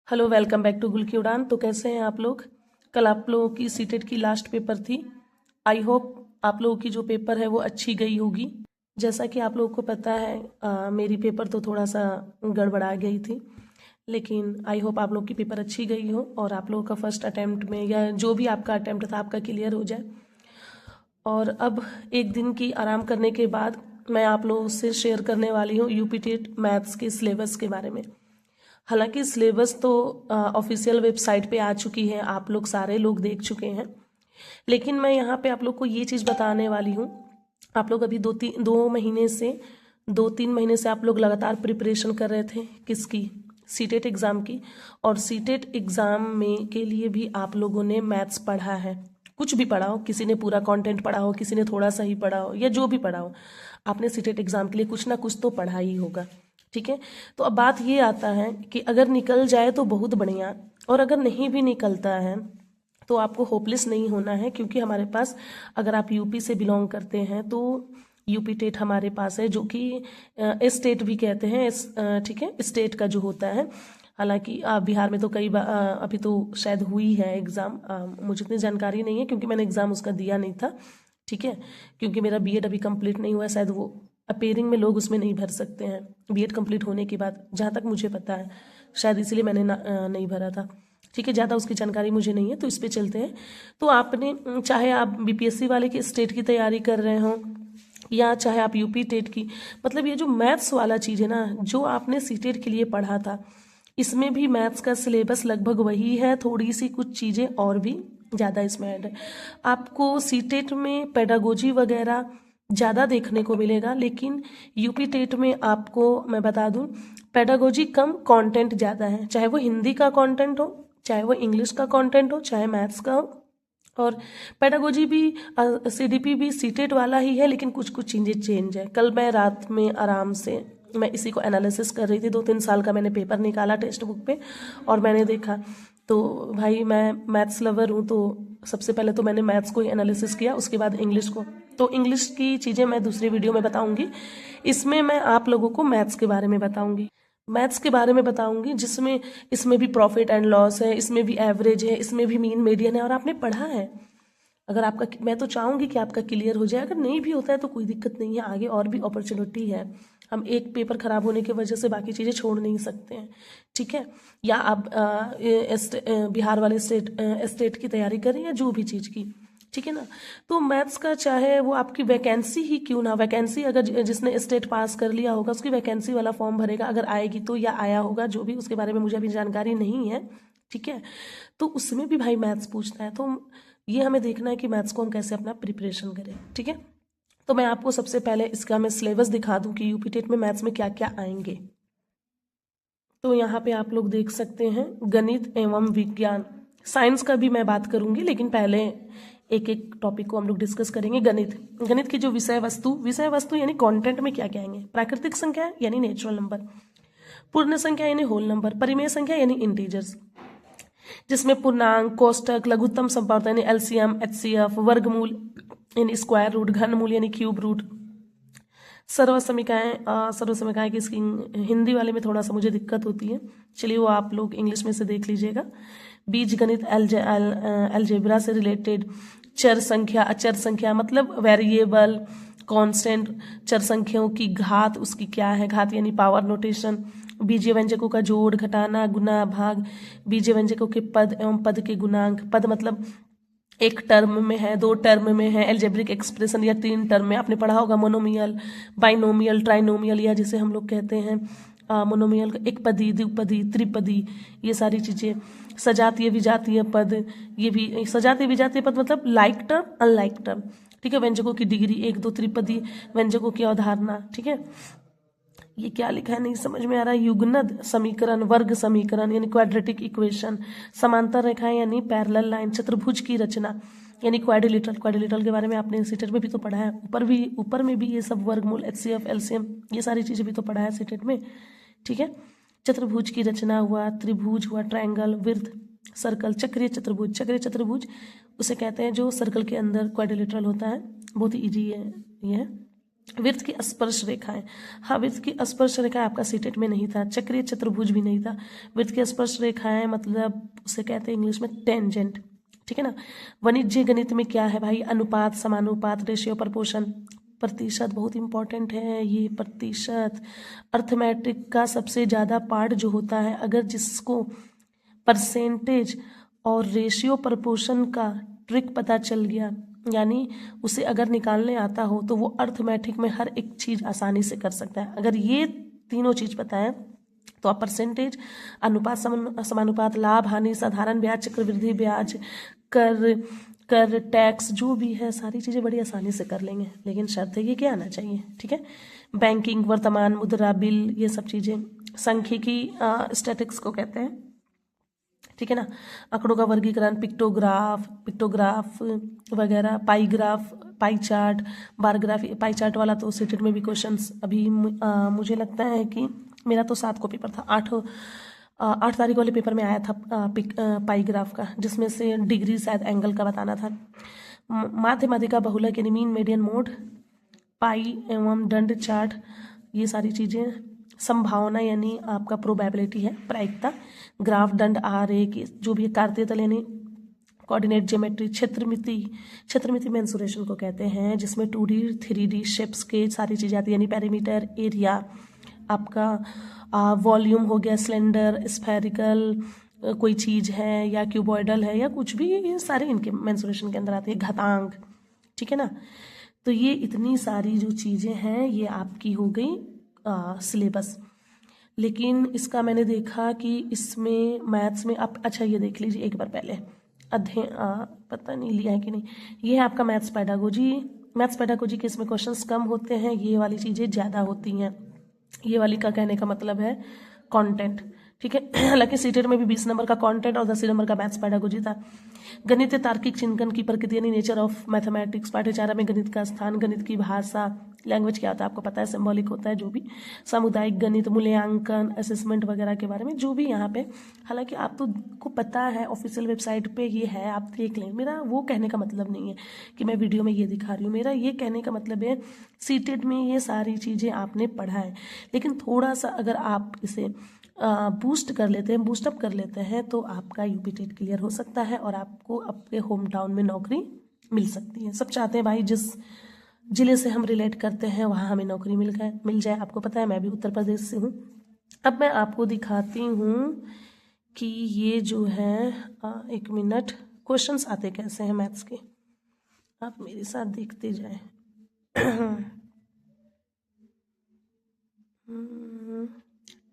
Hello, welcome back to गुल की उड़ान। तो कैसे हैं आप लोग? कल आप लोगों की सीटेट की लास्ट पेपर थी। आई होप आप लोगों की जो पेपर है वो अच्छी गई होगी। जैसा कि आप लोगों को पता है मेरी पेपर तो थोड़ा सा गड़बड़ा गई थी, लेकिन आई होप आप लोग की पेपर अच्छी गई हो और आप लोगों का फर्स्ट अटेम्प्ट में या जो भी आपका अटेम्प्ट था आपका क्लियर हो जाए। और अब एक दिन की आराम करने के बाद मैं आप लोगों से शेयर करने वाली हूँ यूपी टेट मैथ्स के सिलेबस के बारे में। हालांकि सिलेबस तो ऑफिशियल वेबसाइट पे आ चुकी है, आप लोग सारे लोग देख चुके हैं, लेकिन मैं यहाँ पे आप लोग को ये चीज़ बताने वाली हूँ। आप लोग अभी 2-3 महीने से आप लोग लगातार प्रिपरेशन कर रहे थे किसकी? सीटेट एग्ज़ाम की। और सीटेट एग्ज़ाम में के लिए भी आप लोगों ने मैथ्स पढ़ा है। कुछ भी पढ़ा हो, किसी ने पूरा कंटेंट पढ़ा हो, किसी ने थोड़ा सा ही पढ़ा हो, या जो भी पढ़ा हो, आपने सीटेट एग्ज़ाम के लिए कुछ ना कुछ तो पढ़ा ही होगा। ठीक है, तो अब बात ये आता है कि अगर निकल जाए तो बहुत बढ़िया, और अगर नहीं भी निकलता है तो आपको होपलेस नहीं होना है, क्योंकि हमारे पास, अगर आप यूपी से बिलोंग करते हैं तो यूपी टेट हमारे पास है, जो कि स्टेट भी कहते हैं। ठीक है, स्टेट का जो होता है। हालांकि बिहार में तो कई बार अभी तो शायद हुई है एग्ज़ाम, मुझे इतनी जानकारी नहीं है क्योंकि मैंने एग्ज़ाम उसका दिया नहीं था। ठीक है, क्योंकि मेरा बीएड अभी कंप्लीट नहीं हुआ है, शायद वो अपेयरिंग में लोग उसमें नहीं भर सकते हैं बीएड कंप्लीट होने के बाद, जहाँ तक मुझे पता है, शायद इसीलिए मैंने नहीं भरा था। ठीक है, ज़्यादा उसकी जानकारी मुझे नहीं है, तो इस पे चलते हैं। तो आपने, चाहे आप बीपीएससी वाले के स्टेट की तैयारी कर रहे हो या चाहे आप यूपी टेट की, मतलब ये जो मैथ्स वाला चीज़ है ना, जो आपने सीटेट के लिए पढ़ा था, इसमें भी मैथ्स का सिलेबस लगभग वही है, थोड़ी सी कुछ चीज़ें और भी ज़्यादा इसमें ऐड है। आपको सीटेट में पेडागोजी वगैरह ज़्यादा देखने को मिलेगा, लेकिन यूपी टेट में आपको मैं बता दूं, पेडागोजी कम, कंटेंट ज़्यादा है। चाहे वो हिंदी का कंटेंट हो, चाहे वो इंग्लिश का कंटेंट हो, चाहे मैथ्स का हो। और पेडागोजी भी सीडीपी भी सीटेट वाला ही है, लेकिन कुछ कुछ चीज़ें चेंज है। कल मैं रात में आराम से मैं इसी को एनालिसिस कर रही थी, 2-3 साल का मैंने पेपर निकाला टेक्स्ट बुक पे, और मैंने देखा तो भाई मैं मैथ्स लवर हूँ, तो सबसे पहले तो मैंने मैथ्स को ही एनालिसिस किया, उसके बाद इंग्लिश को। तो इंग्लिश की चीज़ें मैं दूसरी वीडियो में बताऊंगी, इसमें मैं आप लोगों को मैथ्स के बारे में बताऊंगी। मैथ्स के बारे में बताऊंगी जिसमें, इसमें भी प्रॉफिट एंड लॉस है, इसमें भी एवरेज है, इसमें भी मीन मीडियन है, और आपने पढ़ा है। अगर आपका, मैं तो चाहूँगी कि आपका क्लियर हो जाए। अगर नहीं भी होता है तो कोई दिक्कत नहीं है, आगे और भी अपॉर्चुनिटी है। हम एक पेपर खराब होने की वजह से बाकी चीज़ें छोड़ नहीं सकते हैं। ठीक है, या आप बिहार वाले स्टेट की तैयारी करें या जो भी चीज़ की, ठीक है ना। तो मैथ्स का, चाहे वो आपकी वैकेंसी ही क्यों ना, वैकेंसी अगर जिसने स्टेट पास कर लिया होगा उसकी वैकेंसी वाला फॉर्म भरेगा, अगर आएगी तो, या आया होगा, जो भी, उसके बारे में मुझे अभी जानकारी नहीं है। ठीक है, तो उसमें भी भाई मैथ्स पूछता है, तो ये हमें देखना है कि मैथ्स को हम कैसे अपना प्रिपरेशन करें। ठीक है, तो मैं आपको सबसे पहले इसका मैं सिलेबस दिखा दूं कि यूपी टेट में मैथ्स में क्या क्या आएंगे। तो यहाँ पे आप लोग देख सकते हैं, गणित एवं विज्ञान, साइंस का भी मैं बात करूंगी, लेकिन पहले एक एक टॉपिक को हम लोग डिस्कस करेंगे। गणित, गणित की जो विषय वस्तु यानी कंटेंट में क्या क्या आएंगे? प्राकृतिक संख्या यानी नेचुरल नंबर, पूर्ण संख्या यानी होल नंबर, परिमेय संख्या यानी इंटीजर्स, जिसमें पूर्णांक, कोष्टक, लघुत्तम संपाद्य यानी एलसीएम, एचसीएफ, वर्गमूल यानी स्क्वायर रूट, घनमूल यानी क्यूब रूट, सर्वसमीकाएं की इसकी हिंदी वाले में थोड़ा सा मुझे दिक्कत होती है, चलिए वो आप लोग इंग्लिश में से देख लीजिएगा। बीज गणित, अलजेब्रा से रिलेटेड, चर संख्या, अचर संख्या मतलब वेरिएबल, कांस्टेंट, चर संख्याओं की घात, उसकी क्या है घात यानी पावर नोटेशन, बीजीय व्यंजकों का जोड़, घटाना, गुना, भाग, बीजीय व्यंजकों के पद एवं पद के गुणांक, पद मतलब एक टर्म में है, 2 टर्म में है, एल्जेब्रिक एक्सप्रेशन या 3 टर्म में, आपने पढ़ा होगा मोनोमियल, बाइनोमियल, ट्राइनोमियल, या जिसे हम लोग कहते हैं मोनोमियल, एक पदी, द्विपदी, त्रिपदी, ये सारी चीज़ें, सजातीय विजातीय पद, ये भी सजातीय विजातीय पद मतलब लाइक टर्म, अनलाइक टर्म। ठीक है, व्यंजकों की डिग्री, 1-2 त्रिपदी व्यंजकों की अवधारणा। ठीक है, ये क्या लिखा है नहीं समझ में आ रहा है। युग्नद समीकरण, वर्ग समीकरण यानी क्वाड्रेटिक इक्वेशन, समांतर रेखाएं यानी पैरेलल लाइन, चतुर्भुज की रचना यानी क्वाड्रिलेटरल के बारे में आपने सीटेट में भी तो पढ़ा है, ऊपर में भी ये सब, वर्गमूल, एचसीएफ, एलसीएम, ये सारी चीज़ें भी तो पढ़ा है सीटेट में। ठीक है, चतुर्भुज की रचना हुआ, त्रिभुज हुआ, ट्रायंगल, वृत्त, सर्कल, चक्रीय चतुर्भुज उसे कहते हैं जो सर्कल के अंदर क्वाड्रिलेटरल होता है। बहुत ही ईजी है ये। वृत्त की स्पर्श रेखाएं, हाँ वृत्त की स्पर्श रेखा आपका सीटेट में नहीं था, चक्रीय चतुर्भुज भी नहीं था। वृत्त की स्पर्श रेखाएं मतलब उसे कहते हैं इंग्लिश में टेंजेंट, ठीक है ना। वाणिज्य गणित में क्या है भाई, अनुपात, समानुपात, रेशियो, प्रपोर्शन, प्रतिशत बहुत इंपॉर्टेंट है ये प्रतिशत। अर्थमेटिक का सबसे ज़्यादा पार्ट जो होता है, अगर जिसको परसेंटेज और रेशियो प्रपोर्शन का ट्रिक पता चल गया, यानी उसे अगर निकालने आता हो, तो वो अर्थमेटिक में हर एक चीज़ आसानी से कर सकता है। अगर ये तीनों चीज़ पता है तो आप परसेंटेज, अनुपात, समानुपात, लाभ हानि, साधारण ब्याज, चक्रवृद्धि ब्याज, कर टैक्स, जो भी है सारी चीज़ें बड़ी आसानी से कर लेंगे। लेकिन शर्त है ये क्या आना चाहिए, ठीक है। बैंकिंग, वर्तमान मुद्रा, बिल, ये सब चीज़ें सांख्यिकी, स्टैटिक्स को कहते हैं, ठीक है ना। आंकड़ों का वर्गीकरण, पिक्टोग्राफ वगैरह, pie graph, pie chart, bar graph. Pie chart वाला तो सीटेट में भी क्वेश्चंस अभी मुझे लगता है कि मेरा तो 7 को पेपर था, 8 तारीख वाले पेपर में आया था पाई ग्राफ का, जिसमें से डिग्री शायद एंगल का बताना था। माध्यमाधिका, बहुलक यानी मीन मेडियन मोड, पाई एवं दंड चार्ट, ये सारी चीज़ें। संभावना यानी आपका प्रोबेबिलिटी है, प्रायिकता। ग्राफ, दंड, आरेख, जो भी कार्तीय तल यानी कोऑर्डिनेट ज्योमेट्री। क्षेत्रमिति मेंसुरेशन को कहते हैं, जिसमें 2D 3D शेप्स के सारी चीज़ें आती है, यानी पेरीमीटर, एरिया, आपका वॉल्यूम हो गया, सिलेंडर, स्फेरिकल कोई चीज़ है या क्यूबॉइडल है या कुछ भी, ये सारे इनके मेंसुरेशन के अंदर आते हैं। घातांक, ठीक है ना। तो ये इतनी सारी जो चीज़ें हैं ये आपकी हो गई सिलेबस। लेकिन इसका मैंने देखा कि इसमें मैथ्स में आप, अच्छा ये देख लीजिए एक बार पहले अध्ययन, पता नहीं लिया है कि नहीं, ये है आपका मैथ्स पेडागोजी। मैथ्स पेडागोजी के इसमें क्वेश्चंस कम होते हैं, ये वाली चीज़ें ज़्यादा होती हैं। ये वाली का कहने का मतलब है कंटेंट, ठीक है। हालांकि सीटेट में भी 20 नंबर का कंटेंट और 10 नंबर का मैथ्स पेडागोजी था। गणित तार्किक चिंतन की प्रकृति यानी नेचर ऑफ मैथमेटिक्स, पाठ्यचर्या में गणित का स्थान, गणित की भाषा, लैंग्वेज क्या होता है आपको पता है, सिंबॉलिक होता है जो भी। सामुदायिक गणित, मूल्यांकन, असेसमेंट वगैरह के बारे में जो भी यहाँ पे, हालांकि आप तो को पता है ऑफिशियल वेबसाइट पे ये है, आप देख लें। मेरा वो कहने का मतलब नहीं है कि मैं वीडियो में ये दिखा रही हूँ, मेरा ये कहने का मतलब है सीटेट में ये सारी चीज़ें आपने पढ़ा है, लेकिन थोड़ा सा अगर आप इसे बूस्ट कर लेते हैं, बूस्टअप कर लेते हैं, तो आपका यूपी टेट क्लियर हो सकता है और आपको अपने होम टाउन में नौकरी मिल सकती है। सब चाहते हैं भाई जिस जिले से हम रिलेट करते हैं वहाँ हमें नौकरी मिल जाए। आपको पता है मैं भी उत्तर प्रदेश से हूँ। अब मैं आपको दिखाती हूँ कि ये जो है 1 मिनट, क्वेश्चंस आते कैसे हैं मैथ्स के, आप मेरे साथ देखते जाएं।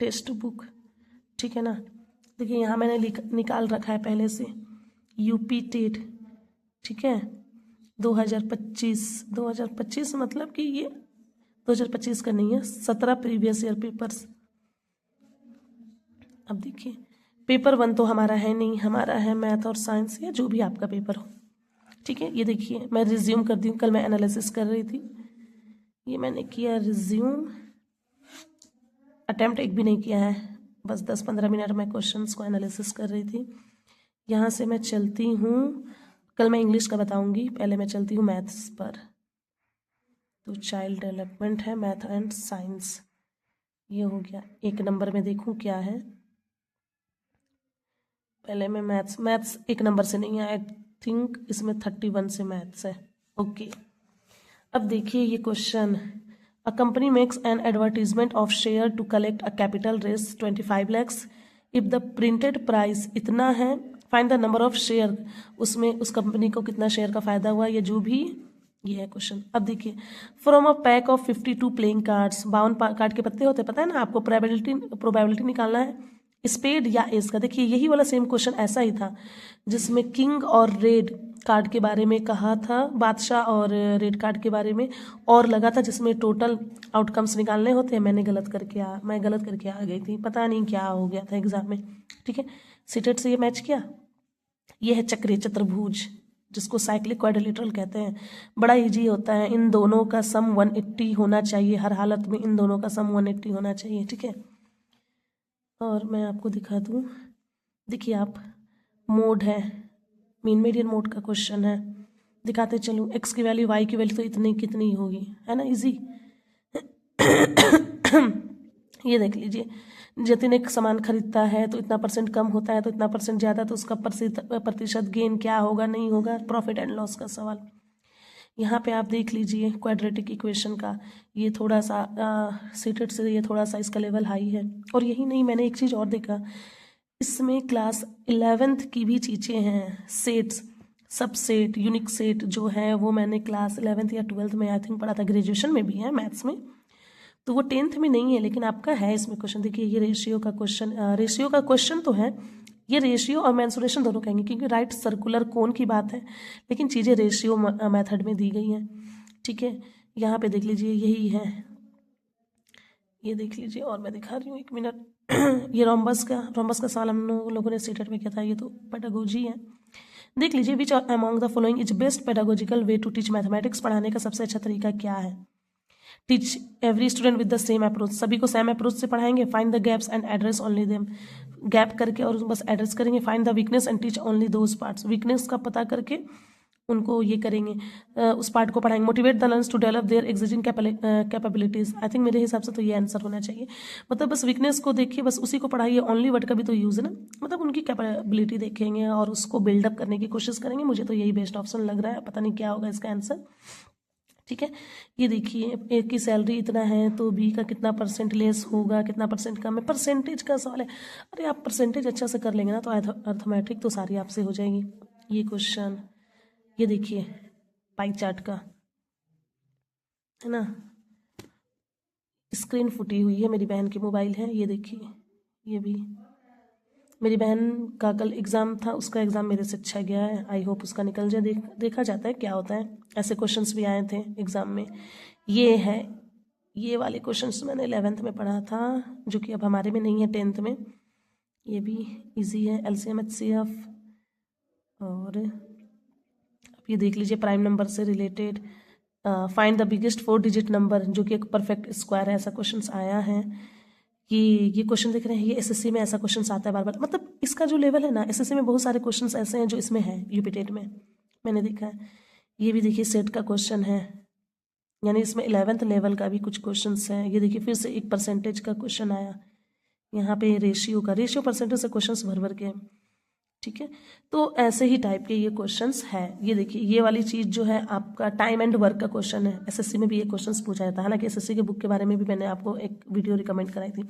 टेक्स्ट बुक, ठीक है ना। देखिए यहाँ मैंने निकाल रखा है पहले से यूपी टेट, ठीक है, 2025 मतलब कि ये 2025 का नहीं है, 17 प्रीवियस ईयर पेपर्स। अब देखिए पेपर 1 तो हमारा है नहीं, हमारा है मैथ और साइंस या जो भी आपका पेपर हो, ठीक है। ये देखिए मैं रिज्यूम कर दी हूँ, कल मैं एनालिसिस कर रही थी, ये मैंने किया रिज्यूम, अटेम्प्ट एक भी नहीं किया है, बस 10-15 मिनट में क्वेश्चंस को एनालिसिस कर रही थी। यहाँ से मैं चलती हूँ, कल मैं इंग्लिश का बताऊँगी, पहले मैं चलती हूँ मैथ्स पर। तो चाइल्ड डेवलपमेंट है, मैथ एंड साइंस, ये हो गया। 1 नंबर में देखूँ क्या है, पहले मैं मैथ्स 1 नंबर से नहीं है, आई थिंक इसमें 31 से मैथ्स है, ओके। अब देखिए ये question, a company makes an advertisement of share to collect a capital raise 25 lakhs, if the printed price इतना है, find the number of share, उसमें उस कंपनी को कितना शेयर का फायदा हुआ, ये जो भी, ये है क्वेश्चन। अब देखिए from a pack of 52 playing cards, 52 card के पत्ते होते हैं, पता है ना आपको, प्रोबेबिलिटी निकालना है स्पेड या एस का। देखिए यही वाला सेम क्वेश्चन ऐसा ही था जिसमें किंग और रेड कार्ड के बारे में कहा था, बादशाह और रेड कार्ड के बारे में, और लगा था जिसमें टोटल आउटकम्स निकालने होते हैं। मैं गलत करके आ गई थी, पता नहीं क्या हो गया था एग्जाम में, ठीक है। सीटेट से ये मैच किया। ये है चक्रीय चतुर्भुज, जिसको साइक्लिक क्वाड्रिलेटरल कहते हैं, बड़ा इजी होता है। इन दोनों का सम 180 होना चाहिए, हर हालत में इन दोनों का सम 180 होना चाहिए, ठीक है। और मैं आपको दिखा दूँ, देखिए आप, मोड है, मीन मेडियन मोड का क्वेश्चन है, दिखाते चलूँ। एक्स की वैल्यू वाई की वैल्यू तो इतनी कितनी होगी, है ना, इजी। ये देख लीजिए, जतिन एक सामान खरीदता है तो इतना परसेंट कम होता है, तो इतना परसेंट ज़्यादा, तो उसका प्रतिशत गेन क्या होगा, नहीं होगा, प्रॉफिट एंड लॉस का सवाल। यहाँ पे आप देख लीजिए क्वाड्रेटिक इक्वेशन का, ये थोड़ा सा सीटेड से ये थोड़ा सा इसका लेवल हाई है। और यही नहीं, मैंने एक चीज़ और देखा, इसमें क्लास 11th की भी चीज़ें हैं, सेट्स, सबसेट, यूनिक सेट जो है वो मैंने क्लास 11th या 12th में आई थिंक पढ़ा था, ग्रेजुएशन में भी है मैथ्स में, तो वो 10th में नहीं है, लेकिन आपका है इसमें क्वेश्चन। देखिए ये रेशियो का क्वेश्चन तो है, ये रेशियो और मेंसुरेशन दोनों कहेंगे, क्योंकि राइट सर्कुलर कोन की बात है, लेकिन चीज़ें रेशियो मेथड में दी गई हैं। ठीक है, यहाँ पे देख लीजिए यही है, ये देख लीजिए, और मैं दिखा रही हूँ, एक मिनट। ये रोम्बस का सवाल हम लोगों ने सीटेट में किया था, ये तो पेडागोजी है। देख लीजिए, which among the following is best pedagogical way to teach mathematics, पढ़ाने का सबसे अच्छा तरीका क्या है। Teach every student with the same approach, सभी को सेम अप्रोच से पढ़ाएंगे। Find the gaps and address only them, gap करके और बस एड्रेस करेंगे। Find the weakness and teach only those parts, weakness का पता करके उनको ये करेंगे, उस पार्ट को पढ़ाएंगे। Motivate the learners to develop their existing capabilities, I think मेरे हिसाब से तो ये आंसर होना चाहिए, मतलब बस वीकनेस को देखिए, बस उसी को पढ़ाइए, ओनली वर्ड का भी तो यूज़ है ना, मतलब उनकी कैपेबिलिटी देखेंगे और उसको बिल्डअप करने की कोशिश करेंगे। मुझे तो यही बेस्ट ऑप्शन लग रहा है, पता नहीं क्या होगा इसका आंसर। ठीक है, ये देखिए, ए की सैलरी इतना है तो बी का कितना परसेंट लेस होगा, कितना परसेंट कम है, परसेंटेज का सवाल है। अरे आप परसेंटेज अच्छा से कर लेंगे ना तो अर्थमेटिक तो सारी आपसे हो जाएगी। ये क्वेश्चन, ये देखिए पाई चार्ट का है ना, स्क्रीन फूटी हुई है, मेरी बहन की मोबाइल है, ये देखिए, ये भी मेरी बहन का कल एग्ज़ाम था, उसका एग्ज़ाम मेरे से अच्छा गया है, आई होप उसका निकल जाए। देखा जाता है क्या होता है, ऐसे क्वेश्चंस भी आए थे एग्ज़ाम में। ये है, ये वाले क्वेश्चंस मैंने 11th में पढ़ा था, जो कि अब हमारे में नहीं है, 10th में। ये भी इजी है, LCM HCF, और अब ये देख लीजिए प्राइम नंबर से related, find the biggest 4 digit number, जो कि एक परफेक्ट स्क्वायर है, ऐसा क्वेश्चंस आया है। कि ये क्वेश्चन देख रहे हैं, ये एसएससी में ऐसा क्वेश्चन आता है बार बार, मतलब इसका जो लेवल है ना, एसएससी में बहुत सारे क्वेश्चंस ऐसे हैं जो इसमें है, यूपी टेट में मैंने देखा है। ये भी देखिए सेट का क्वेश्चन है, यानी इसमें 11th लेवल का भी कुछ क्वेश्चंस है। ये देखिए फिर से एक परसेंटेज का क्वेश्चन आया, यहाँ पे रेशियो परसेंटेज से क्वेश्चंस भर भर के। ठीक है, तो ऐसे ही टाइप के ये क्वेश्चंस है। ये देखिए, ये वाली चीज़ जो है आपका टाइम एंड वर्क का क्वेश्चन है, एसएससी में भी ये क्वेश्चंस पूछा जाता है, हालांकि एसएससी के बुक के बारे में भी मैंने आपको एक वीडियो रिकमेंड कराई थी।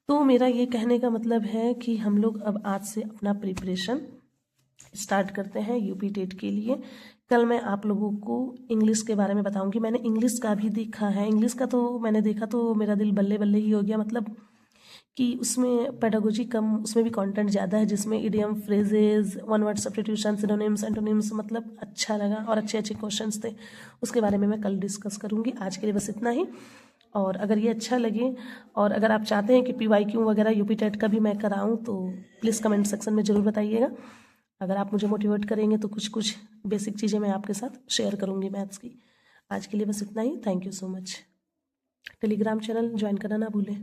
तो मेरा ये कहने का मतलब है कि हम लोग अब आज से अपना प्रिपरेशन स्टार्ट करते हैं यूपी टेट के लिए। कल मैं आप लोगों को इंग्लिश के बारे में बताऊंगी, मैंने इंग्लिश का भी देखा है, इंग्लिश का तो मैंने देखा तो मेरा दिल बल्ले बल्ले ही हो गया, मतलब कि उसमें पेडागोजी कम, उसमें भी कंटेंट ज़्यादा है, जिसमें idiom, phrases, one word substitution, synonyms, antonyms, मतलब अच्छा लगा और अच्छे अच्छे क्वेश्चंस थे। उसके बारे में मैं कल डिस्कस करूँगी। आज के लिए बस इतना ही, और अगर ये अच्छा लगे और अगर आप चाहते हैं कि PYQ वगैरह यूपी टेट का भी मैं कराऊँ तो प्लीज़ कमेंट सेक्शन में ज़रूर बताइएगा। अगर आप मुझे मोटिवेट करेंगे तो कुछ कुछ बेसिक चीज़ें मैं आपके साथ शेयर करूँगी मैथ्स की। आज के लिए बस इतना ही, thank you so much. Telegram channel join करना ना भूलें।